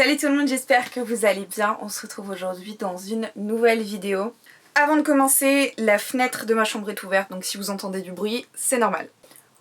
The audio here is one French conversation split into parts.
Salut tout le monde, j'espère que vous allez bien. On se retrouve aujourd'hui dans une nouvelle vidéo. Avant de commencer, la fenêtre de ma chambre est ouverte, donc si vous entendez du bruit, c'est normal.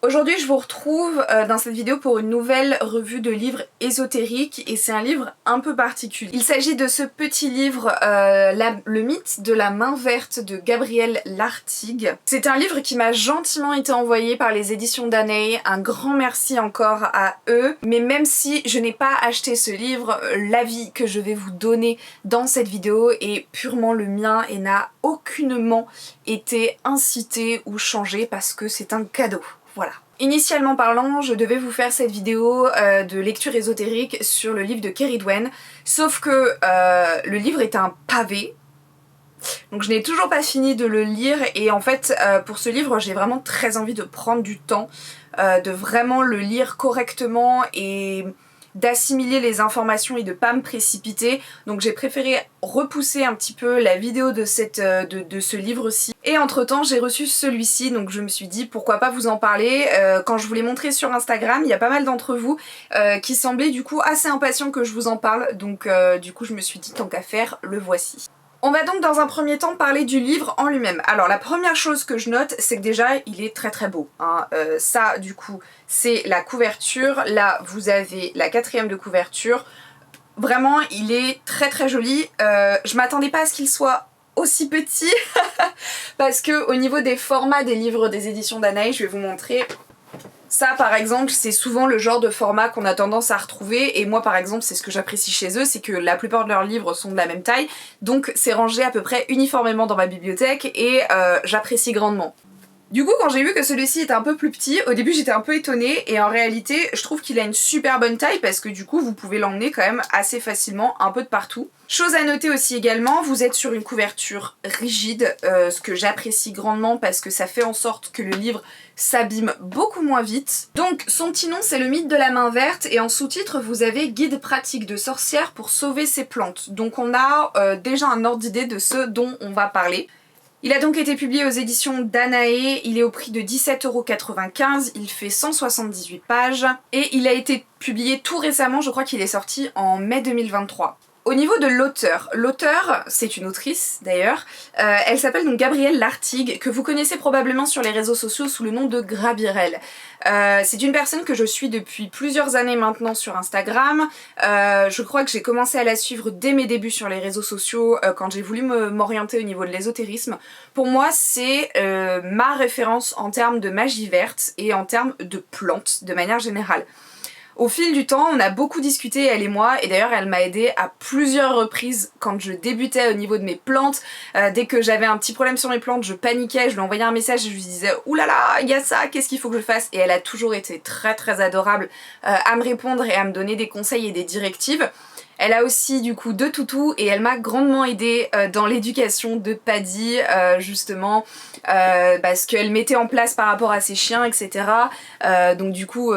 Aujourd'hui je vous retrouve dans cette vidéo pour une nouvelle revue de livres ésotériques et c'est un livre un peu particulier. Il s'agit de ce petit livre, Le mythe de la main verte de Gabriel Lartigue. C'est un livre qui m'a gentiment été envoyé par les éditions Danae, un grand merci encore à eux. Mais même si je n'ai pas acheté ce livre, l'avis que je vais vous donner dans cette vidéo est purement le mien et n'a aucunement été incité ou changé parce que c'est un cadeau. Voilà. Initialement parlant, je devais vous faire cette vidéo de lecture ésotérique sur le livre de Kerry Dwen, sauf que le livre est un pavé, donc je n'ai toujours pas fini de le lire et en fait pour ce livre j'ai vraiment très envie de prendre du temps, de vraiment le lire correctement et d'assimiler les informations et de pas me précipiter, donc j'ai préféré repousser un petit peu la vidéo de ce livre-ci. Et entre temps j'ai reçu celui-ci, donc je me suis dit pourquoi pas vous en parler. Quand je vous l'ai montré sur Instagram, il y a pas mal d'entre vous qui semblaient du coup assez impatients que je vous en parle, donc du coup je me suis dit tant qu'à faire, le voici. On va donc dans un premier temps parler du livre en lui-même. Alors la première chose que je note, c'est que déjà il est très très beau, hein. Ça du coup c'est la couverture, là vous avez la 4e de couverture. Vraiment il est très très joli, je m'attendais pas à ce qu'il soit aussi petit parce que au niveau des formats des livres des éditions Danae, je vais vous montrer. Ça par exemple c'est souvent le genre de format qu'on a tendance à retrouver et moi par exemple c'est ce que j'apprécie chez eux, c'est que la plupart de leurs livres sont de la même taille, donc c'est rangé à peu près uniformément dans ma bibliothèque et j'apprécie grandement. Du coup quand j'ai vu que celui-ci était un peu plus petit, au début j'étais un peu étonnée et en réalité je trouve qu'il a une super bonne taille parce que du coup vous pouvez l'emmener quand même assez facilement un peu de partout. Chose à noter aussi également, vous êtes sur une couverture rigide, ce que j'apprécie grandement parce que ça fait en sorte que le livre s'abîme beaucoup moins vite. Donc son petit nom c'est Le mythe de la main verte et en sous-titre vous avez Guide pratique de sorcière pour sauver ses plantes. Donc on a déjà un ordre d'idée de ce dont on va parler. Il a donc été publié aux éditions Danae, il est au prix de 17,95 €, il fait 178 pages et il a été publié tout récemment, je crois qu'il est sorti en mai 2023. Au niveau de l'auteur, c'est une autrice d'ailleurs, elle s'appelle donc Gabrielle Lartigue, que vous connaissez probablement sur les réseaux sociaux sous le nom de Grabirel. C'est une personne que je suis depuis plusieurs années maintenant sur Instagram. Je crois que j'ai commencé à la suivre dès mes débuts sur les réseaux sociaux, quand j'ai voulu m'orienter au niveau de l'ésotérisme. Pour moi c'est ma référence en termes de magie verte et en termes de plantes de manière générale. Au fil du temps, on a beaucoup discuté, elle et moi, et d'ailleurs elle m'a aidée à plusieurs reprises quand je débutais au niveau de mes plantes. Dès que j'avais un petit problème sur mes plantes, je paniquais, je lui envoyais un message et je lui disais « Ouh là là, il y a ça, qu'est-ce qu'il faut que je fasse ?» Et elle a toujours été très très adorable à me répondre et à me donner des conseils et des directives. Elle a aussi du coup 2 toutous et elle m'a grandement aidée dans l'éducation de Paddy, justement, ce qu'elle mettait en place par rapport à ses chiens, etc. Donc du coup,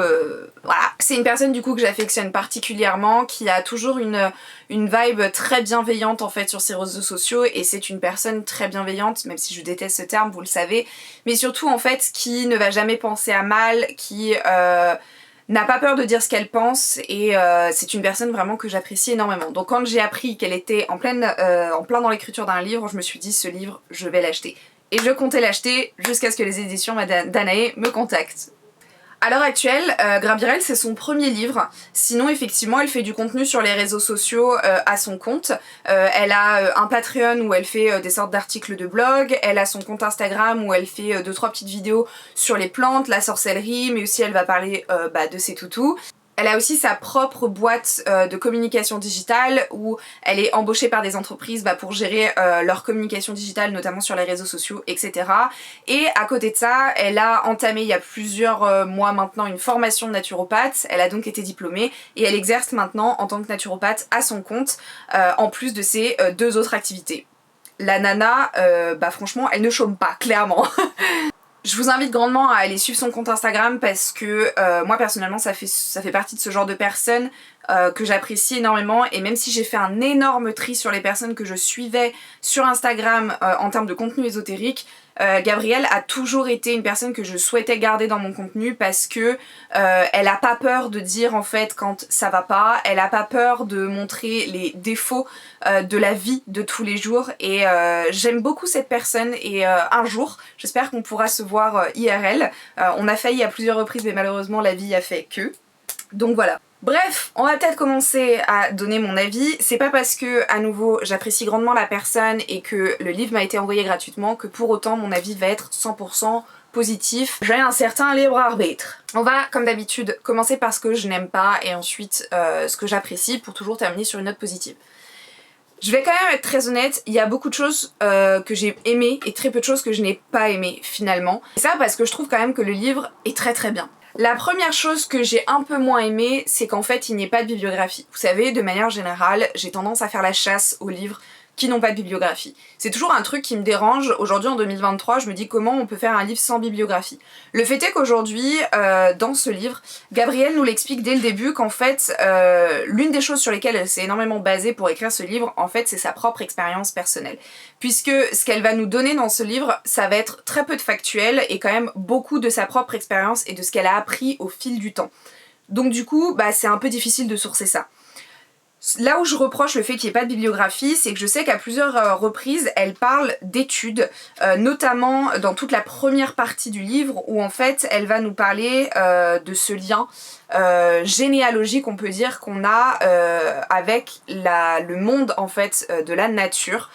voilà, c'est une personne du coup que j'affectionne particulièrement, qui a toujours une vibe très bienveillante en fait sur ses réseaux sociaux, et c'est une personne très bienveillante, même si je déteste ce terme, vous le savez, mais surtout en fait qui ne va jamais penser à mal, qui n'a pas peur de dire ce qu'elle pense et c'est une personne vraiment que j'apprécie énormément. Donc quand j'ai appris qu'elle était en plein dans l'écriture d'un livre, je me suis dit ce livre, je vais l'acheter. Et je comptais l'acheter jusqu'à ce que les éditions Danae me contactent. À l'heure actuelle, Grabirel c'est son premier livre, sinon effectivement elle fait du contenu sur les réseaux sociaux à son compte. Elle a un Patreon où elle fait des sortes d'articles de blog, elle a son compte Instagram où elle fait 2-3 petites vidéos sur les plantes, la sorcellerie, mais aussi elle va parler de ses toutous. Elle a aussi sa propre boîte de communication digitale où elle est embauchée par des entreprises pour gérer leur communication digitale, notamment sur les réseaux sociaux, etc. Et à côté de ça, elle a entamé il y a plusieurs mois maintenant une formation de naturopathe. Elle a donc été diplômée et elle exerce maintenant en tant que naturopathe à son compte, en plus de ses 2 autres activités. La nana, franchement, elle ne chôme pas, clairement. Je vous invite grandement à aller suivre son compte Instagram parce que moi personnellement ça fait partie de ce genre de personnes que j'apprécie énormément, et même si j'ai fait un énorme tri sur les personnes que je suivais sur Instagram en termes de contenu ésotérique, Gabrielle a toujours été une personne que je souhaitais garder dans mon contenu parce que elle a pas peur de dire en fait quand ça va pas, elle a pas peur de montrer les défauts de la vie de tous les jours et j'aime beaucoup cette personne et un jour j'espère qu'on pourra se voir IRL. On a failli à plusieurs reprises mais malheureusement la vie a fait que. Donc voilà. Bref, on va peut-être commencer à donner mon avis. C'est pas parce que, à nouveau, j'apprécie grandement la personne et que le livre m'a été envoyé gratuitement que pour autant mon avis va être 100% positif. J'ai un certain libre arbitre. On va, comme d'habitude, commencer par ce que je n'aime pas et ensuite ce que j'apprécie pour toujours terminer sur une note positive. Je vais quand même être très honnête, il y a beaucoup de choses que j'ai aimées et très peu de choses que je n'ai pas aimées finalement. Et ça parce que je trouve quand même que le livre est très très bien. La première chose que j'ai un peu moins aimée, c'est qu'en fait il n'y ait pas de bibliographie. Vous savez, de manière générale, j'ai tendance à faire la chasse aux livres qui n'ont pas de bibliographie. C'est toujours un truc qui me dérange. Aujourd'hui en 2023, je me dis comment on peut faire un livre sans bibliographie. Le fait est qu'aujourd'hui, dans ce livre, Gabrielle nous l'explique dès le début qu'en fait, l'une des choses sur lesquelles elle s'est énormément basée pour écrire ce livre, en fait, c'est sa propre expérience personnelle. Puisque ce qu'elle va nous donner dans ce livre, ça va être très peu de factuel et quand même beaucoup de sa propre expérience et de ce qu'elle a appris au fil du temps. Donc du coup, bah, c'est un peu difficile de sourcer ça. Là où je reproche le fait qu'il n'y ait pas de bibliographie, c'est que je sais qu'à plusieurs reprises, elle parle d'études, notamment dans toute la première partie du livre, où en fait, elle va nous parler de ce lien généalogique, on peut dire, qu'on a avec le monde en fait de la nature.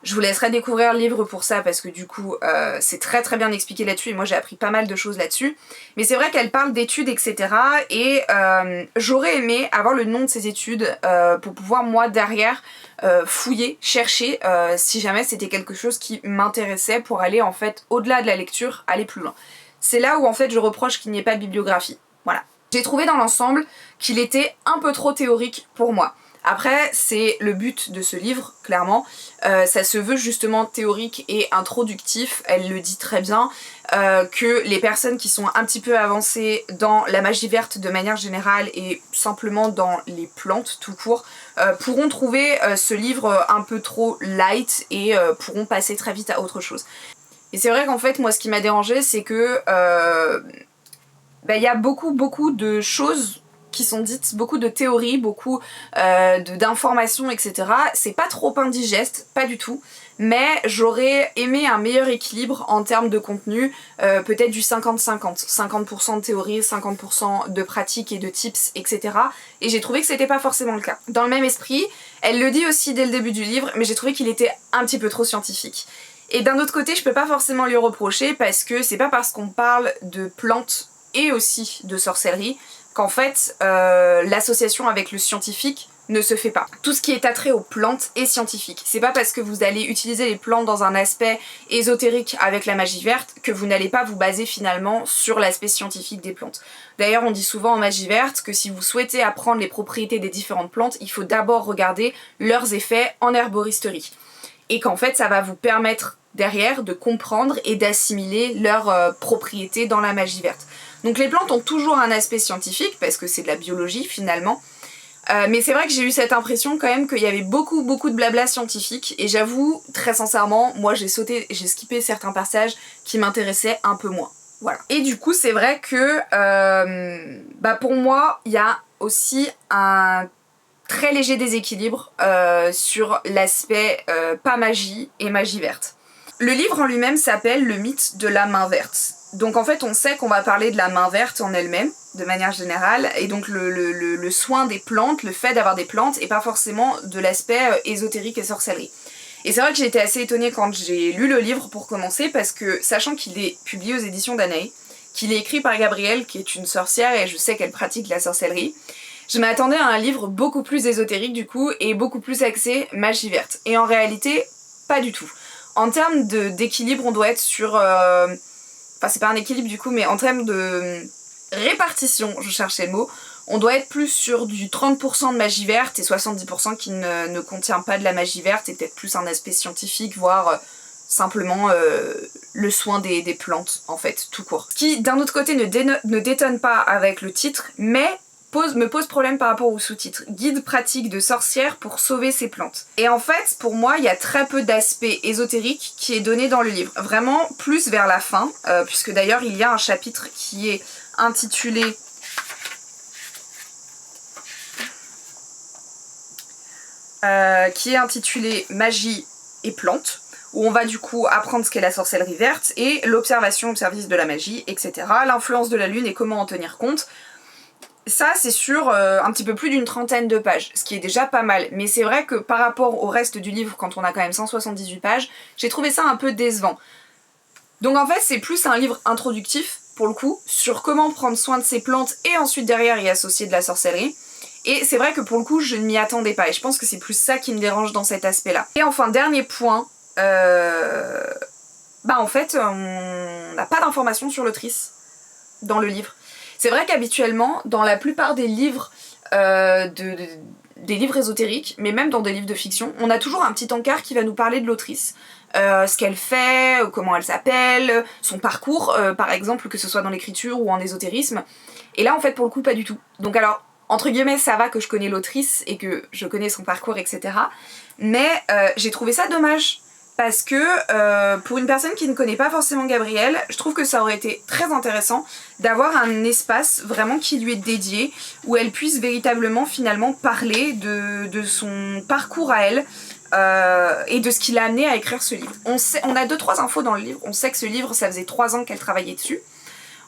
Je vous laisserai découvrir le livre pour ça parce que du coup c'est très très bien expliqué là-dessus et moi j'ai appris pas mal de choses là-dessus. Mais c'est vrai qu'elle parle d'études etc. et j'aurais aimé avoir le nom de ces études pour pouvoir moi derrière fouiller, chercher si jamais c'était quelque chose qui m'intéressait pour aller en fait au-delà de la lecture, aller plus loin. C'est là où en fait je reproche qu'il n'y ait pas de bibliographie. Voilà. J'ai trouvé dans l'ensemble qu'il était un peu trop théorique pour moi. Après, c'est le but de ce livre, clairement. Ça se veut justement théorique et introductif. Elle le dit très bien, que les personnes qui sont un petit peu avancées dans la magie verte de manière générale et simplement dans les plantes tout court, pourront trouver ce livre un peu trop light et pourront passer très vite à autre chose. Et c'est vrai qu'en fait, moi, ce qui m'a dérangée, c'est que y a beaucoup de choses qui sont dites, beaucoup de théories, beaucoup d'informations, etc. C'est pas trop indigeste, pas du tout, mais j'aurais aimé un meilleur équilibre en termes de contenu, peut-être du 50-50, 50% de théorie, 50% de pratique et de tips, etc. Et j'ai trouvé que c'était pas forcément le cas. Dans le même esprit, elle le dit aussi dès le début du livre, mais j'ai trouvé qu'il était un petit peu trop scientifique. Et d'un autre côté, je peux pas forcément lui reprocher parce que c'est pas parce qu'on parle de plantes et aussi de sorcellerie qu'en fait l'association avec le scientifique ne se fait pas. Tout ce qui est attrait aux plantes est scientifique. C'est pas parce que vous allez utiliser les plantes dans un aspect ésotérique avec la magie verte que vous n'allez pas vous baser finalement sur l'aspect scientifique des plantes. D'ailleurs on dit souvent en magie verte que si vous souhaitez apprendre les propriétés des différentes plantes, il faut d'abord regarder leurs effets en herboristerie. Et qu'en fait ça va vous permettre derrière de comprendre et d'assimiler leurs propriétés dans la magie verte. Donc les plantes ont toujours un aspect scientifique parce que c'est de la biologie finalement, mais c'est vrai que j'ai eu cette impression quand même qu'il y avait beaucoup de blabla scientifique et j'avoue très sincèrement, moi j'ai skippé certains passages qui m'intéressaient un peu moins. Voilà. Et du coup c'est vrai que pour moi il y a aussi un très léger déséquilibre sur l'aspect pas magie et magie verte. Le livre en lui-même s'appelle Le mythe de la main verte. Donc en fait on sait qu'on va parler de la main verte en elle-même, de manière générale, et donc le soin des plantes, le fait d'avoir des plantes, et pas forcément de l'aspect ésotérique et sorcellerie. Et c'est vrai que j'ai été assez étonnée quand j'ai lu le livre pour commencer, parce que sachant qu'il est publié aux éditions Danae, qu'il est écrit par Gabrielle, qui est une sorcière, et je sais qu'elle pratique la sorcellerie, je m'attendais à un livre beaucoup plus ésotérique du coup, et beaucoup plus axé magie verte. Et en réalité, pas du tout. En termes d'équilibre, on doit être sur... Enfin c'est pas un équilibre du coup, mais en termes de répartition, je cherchais le mot, on doit être plus sur du 30% de magie verte et 70% qui ne contient pas de la magie verte et peut-être plus un aspect scientifique, voire simplement le soin des plantes en fait, tout court. Ce qui d'un autre côté ne détonne pas avec le titre, mais me pose problème par rapport au sous-titre. Guide pratique de sorcière pour sauver ses plantes. Et en fait, pour moi, il y a très peu d'aspect ésotérique qui est donné dans le livre. Vraiment plus vers la fin, puisque d'ailleurs il y a un chapitre qui est intitulé Magie et plantes, où on va du coup apprendre ce qu'est la sorcellerie verte et l'observation au service de la magie, etc. L'influence de la lune et comment en tenir compte. Ça, c'est sur un petit peu plus d'une trentaine de pages, ce qui est déjà pas mal. Mais c'est vrai que par rapport au reste du livre, quand on a quand même 178 pages, j'ai trouvé ça un peu décevant. Donc en fait, c'est plus un livre introductif, pour le coup, sur comment prendre soin de ses plantes et ensuite derrière y associer de la sorcellerie. Et c'est vrai que pour le coup, je ne m'y attendais pas. Et je pense que c'est plus ça qui me dérange dans cet aspect-là. Et enfin, dernier point, en fait, on n'a pas d'informations sur l'autrice dans le livre. C'est vrai qu'habituellement, dans la plupart des livres, des livres ésotériques, mais même dans des livres de fiction, on a toujours un petit encart qui va nous parler de l'autrice. Ce qu'elle fait, comment elle s'appelle, son parcours, par exemple, que ce soit dans l'écriture ou en ésotérisme. Et là, en fait, pour le coup, pas du tout. Donc alors, entre guillemets, ça va que je connais l'autrice et que je connais son parcours, etc. Mais j'ai trouvé ça dommage. Parce que pour une personne qui ne connaît pas forcément Gabrielle, je trouve que ça aurait été très intéressant d'avoir un espace vraiment qui lui est dédié, où elle puisse véritablement finalement parler de son parcours à elle et de ce qui l'a amené à écrire ce livre. On a 2-3 infos dans le livre. On sait que ce livre, ça faisait 3 ans qu'elle travaillait dessus.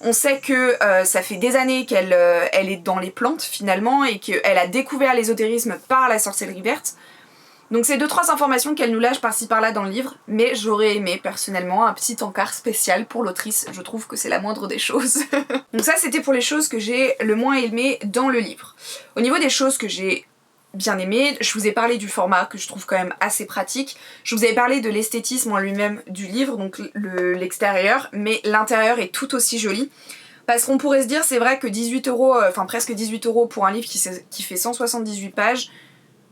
On sait que ça fait des années qu'elle est dans les plantes finalement et qu'elle a découvert l'ésotérisme par la sorcellerie verte. Donc c'est 2-3 informations qu'elle nous lâche par-ci par-là dans le livre, mais j'aurais aimé personnellement un petit encart spécial pour l'autrice, je trouve que c'est la moindre des choses. Donc ça c'était pour les choses que j'ai le moins aimées dans le livre. Au niveau des choses que j'ai bien aimées, je vous ai parlé du format que je trouve quand même assez pratique, je vous avais parlé de l'esthétisme en lui-même du livre, donc l'extérieur, mais l'intérieur est tout aussi joli. Parce qu'on pourrait se dire, c'est vrai que 18 €, enfin presque 18 € pour un livre qui fait 178 pages,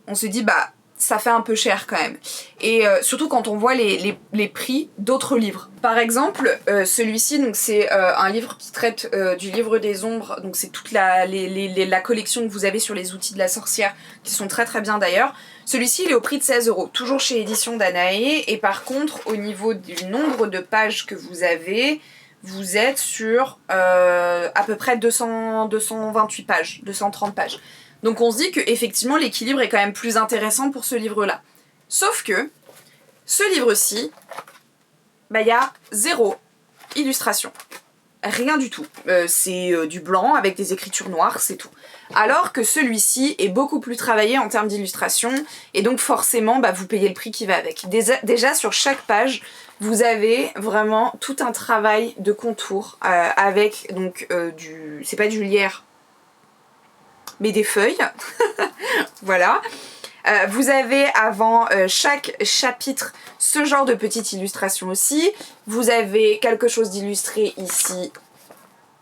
on se dit bah ça fait un peu cher quand même. Et surtout quand on voit les prix d'autres livres. Par exemple, celui-ci, donc c'est un livre qui traite du livre des ombres, donc c'est toute la collection que vous avez sur les outils de la sorcière, qui sont très très bien d'ailleurs. Celui-ci il est au prix de 16 €, toujours chez Éditions Danaé, et par contre au niveau du nombre de pages que vous avez, vous êtes sur à peu près 228 pages, 230 pages. Donc on se dit que effectivement l'équilibre est quand même plus intéressant pour ce livre-là. Sauf que ce livre-ci, il y a 0 illustration. Rien du tout. C'est du blanc avec des écritures noires, c'est tout. Alors que celui-ci est beaucoup plus travaillé en termes d'illustration et donc forcément vous payez le prix qui va avec. Déjà sur chaque page, vous avez vraiment tout un travail de contour avec donc c'est pas du lierre, mais des feuilles. Voilà. Vous avez avant chaque chapitre ce genre de petite illustration aussi. Vous avez quelque chose d'illustré ici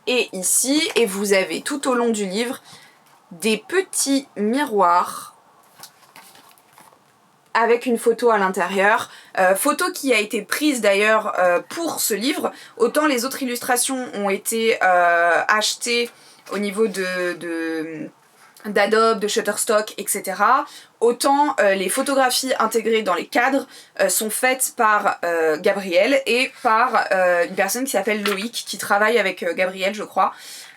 et ici. Et vous avez tout au long du livre des petits miroirs avec une photo à l'intérieur. Photo qui a été prise d'ailleurs pour ce livre. Autant les autres illustrations ont été achetées au niveau d'Adobe, de Shutterstock, etc. Autant les photographies intégrées dans les cadres sont faites par Gabrielle et par une personne qui s'appelle Loïc, qui travaille avec Gabrielle, je crois.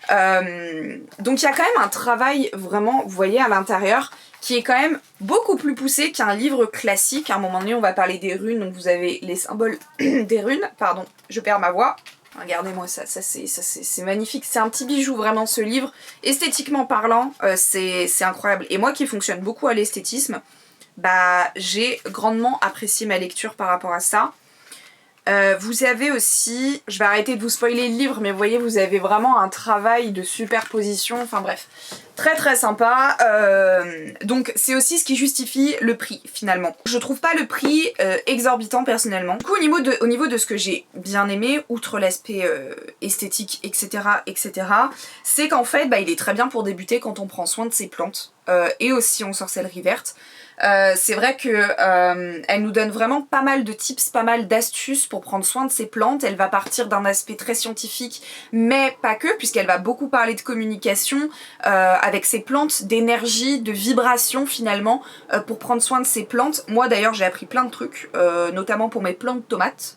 Donc il y a quand même un travail vraiment, vous voyez, à l'intérieur, qui est quand même beaucoup plus poussé qu'un livre classique. À un moment donné, on va parler des runes, donc vous avez les symboles des runes. Pardon, je perds ma voix. Regardez-moi ça, c'est magnifique, c'est un petit bijou vraiment ce livre. Esthétiquement parlant, c'est incroyable. Et moi qui fonctionne beaucoup à l'esthétisme, j'ai grandement apprécié ma lecture par rapport à ça. Vous avez aussi, je vais arrêter de vous spoiler le livre, mais vous voyez, vous avez vraiment un travail de superposition, enfin bref, très très sympa. Donc c'est aussi ce qui justifie le prix finalement. Je trouve pas le prix exorbitant personnellement. Du coup au niveau de ce que j'ai bien aimé, outre l'aspect esthétique, etc., c'est qu'en fait il est très bien pour débuter quand on prend soin de ses plantes et aussi en sorcellerie verte. C'est vrai que elle nous donne vraiment pas mal de tips, pas mal d'astuces pour prendre soin de ses plantes. Elle va partir d'un aspect très scientifique, mais pas que, puisqu'elle va beaucoup parler de communication avec ses plantes, d'énergie, de vibration finalement, pour prendre soin de ses plantes. Moi d'ailleurs j'ai appris plein de trucs, notamment pour mes plantes de tomates.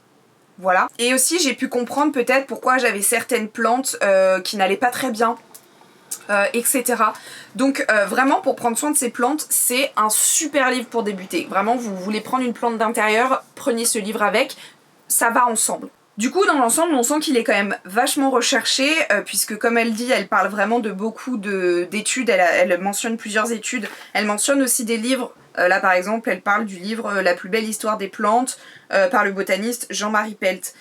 Voilà. Et aussi j'ai pu comprendre peut-être pourquoi j'avais certaines plantes qui n'allaient pas très bien, etc. Donc vraiment pour prendre soin de ces plantes, c'est un super livre pour débuter. Vraiment, vous voulez prendre une plante d'intérieur, prenez ce livre avec, ça va ensemble. Du coup, dans l'ensemble, on sent qu'il est quand même vachement recherché, puisque comme elle dit, elle parle vraiment de beaucoup d'études, elle mentionne plusieurs études, elle mentionne aussi des livres. Là par exemple, elle parle du livre La plus belle histoire des plantes, par le botaniste Jean-Marie Pelt.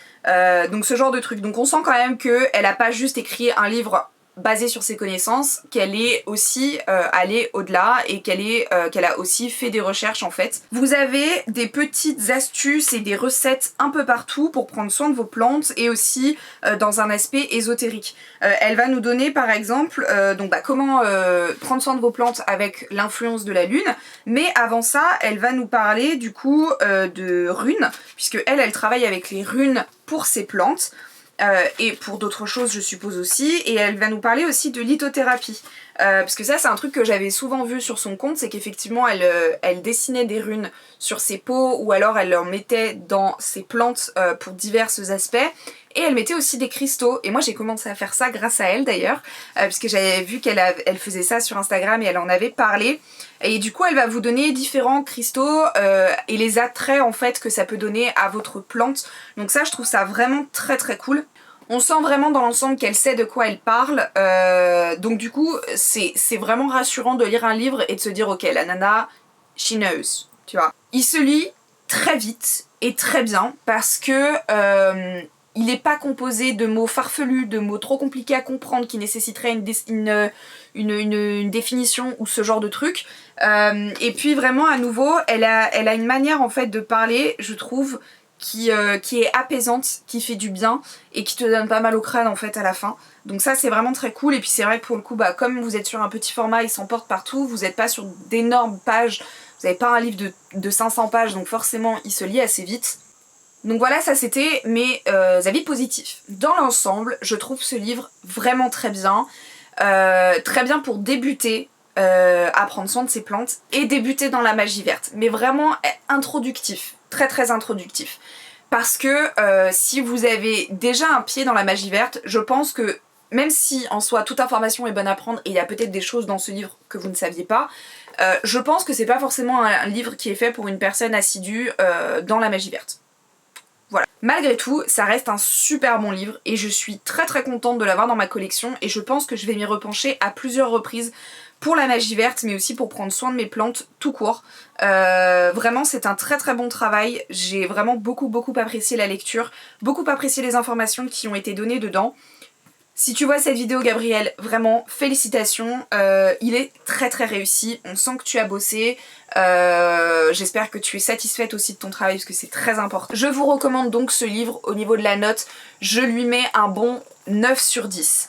Donc ce genre de truc. Donc on sent quand même qu'elle a pas juste écrit un livre basée sur ses connaissances, qu'elle est aussi allée au-delà et qu'elle a aussi fait des recherches en fait. Vous avez des petites astuces et des recettes un peu partout pour prendre soin de vos plantes et aussi dans un aspect ésotérique. Elle va nous donner par exemple comment prendre soin de vos plantes avec l'influence de la lune, mais avant ça elle va nous parler du coup de runes, puisque elle travaille avec les runes pour ses plantes. Et pour d'autres choses je suppose aussi, et elle va nous parler aussi de lithothérapie, parce que ça c'est un truc que j'avais souvent vu sur son compte, c'est qu'effectivement elle dessinait des runes sur ses pots ou alors elle en mettait dans ses plantes pour divers aspects, et elle mettait aussi des cristaux, et moi j'ai commencé à faire ça grâce à elle d'ailleurs, puisque j'avais vu elle faisait ça sur Instagram et elle en avait parlé, et du coup elle va vous donner différents cristaux et les attraits en fait que ça peut donner à votre plante, donc ça je trouve ça vraiment très très cool. On sent vraiment dans l'ensemble qu'elle sait de quoi elle parle, donc du coup c'est vraiment rassurant de lire un livre et de se dire ok, la nana, she knows, tu vois. Il se lit très vite et très bien parce que il n'est pas composé de mots farfelus, de mots trop compliqués à comprendre qui nécessiteraient une définition ou ce genre de truc. Et puis vraiment à nouveau, elle a une manière en fait de parler, je trouve, qui est apaisante, qui fait du bien et qui te donne pas mal au crâne en fait à la fin. Donc ça c'est vraiment très cool, et puis c'est vrai que pour le coup comme vous êtes sur un petit format, il s'emporte partout, vous n'êtes pas sur d'énormes pages, vous n'avez pas un livre de 500 pages, donc forcément il se lit assez vite. Donc voilà, ça c'était mes avis positifs. Dans l'ensemble, je trouve ce livre vraiment très bien pour débuter à prendre soin de ses plantes et débuter dans la magie verte, mais vraiment introductif, très très introductif. Parce que si vous avez déjà un pied dans la magie verte, je pense que même si en soi toute information est bonne à prendre et il y a peut-être des choses dans ce livre que vous ne saviez pas, je pense que c'est pas forcément un livre qui est fait pour une personne assidue dans la magie verte. Voilà. Malgré tout, ça reste un super bon livre et je suis très très contente de l'avoir dans ma collection, et je pense que je vais m'y repencher à plusieurs reprises pour la magie verte, mais aussi pour prendre soin de mes plantes tout court. Vraiment c'est un très très bon travail, j'ai vraiment beaucoup apprécié la lecture, beaucoup apprécié les informations qui ont été données dedans. Si tu vois cette vidéo Gabrielle, vraiment félicitations, il est très très réussi, on sent que tu as bossé, j'espère que tu es satisfaite aussi de ton travail parce que c'est très important. Je vous recommande donc ce livre. Au niveau de la note, je lui mets un bon 9 sur 10.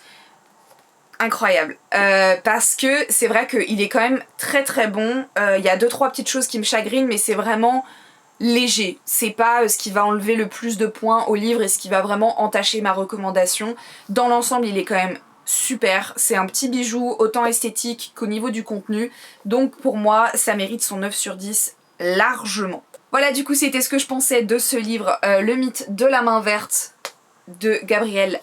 Incroyable, parce que c'est vrai qu'il est quand même très très bon, il y a 2-3 petites choses qui me chagrinent, mais c'est vraiment léger, c'est pas ce qui va enlever le plus de points au livre et ce qui va vraiment entacher ma recommandation. Dans l'ensemble il est quand même super, c'est un petit bijou autant esthétique qu'au niveau du contenu, donc pour moi ça mérite son 9 sur 10 largement. Voilà, du coup c'était ce que je pensais de ce livre, Le mythe de la main verte de Gabrielle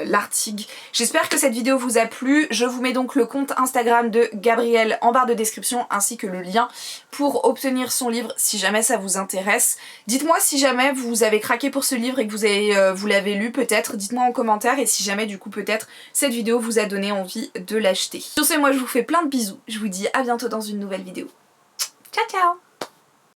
Lartigue. J'espère que cette vidéo vous a plu. Je vous mets donc le compte Instagram de Gabrielle en barre de description, ainsi que le lien pour obtenir son livre si jamais ça vous intéresse. Dites-moi si jamais vous avez craqué pour ce livre et que vous l'avez lu peut-être, dites-moi en commentaire, et si jamais du coup peut-être cette vidéo vous a donné envie de l'acheter. Sur ce, moi je vous fais plein de bisous, je vous dis à bientôt dans une nouvelle vidéo. Ciao ciao.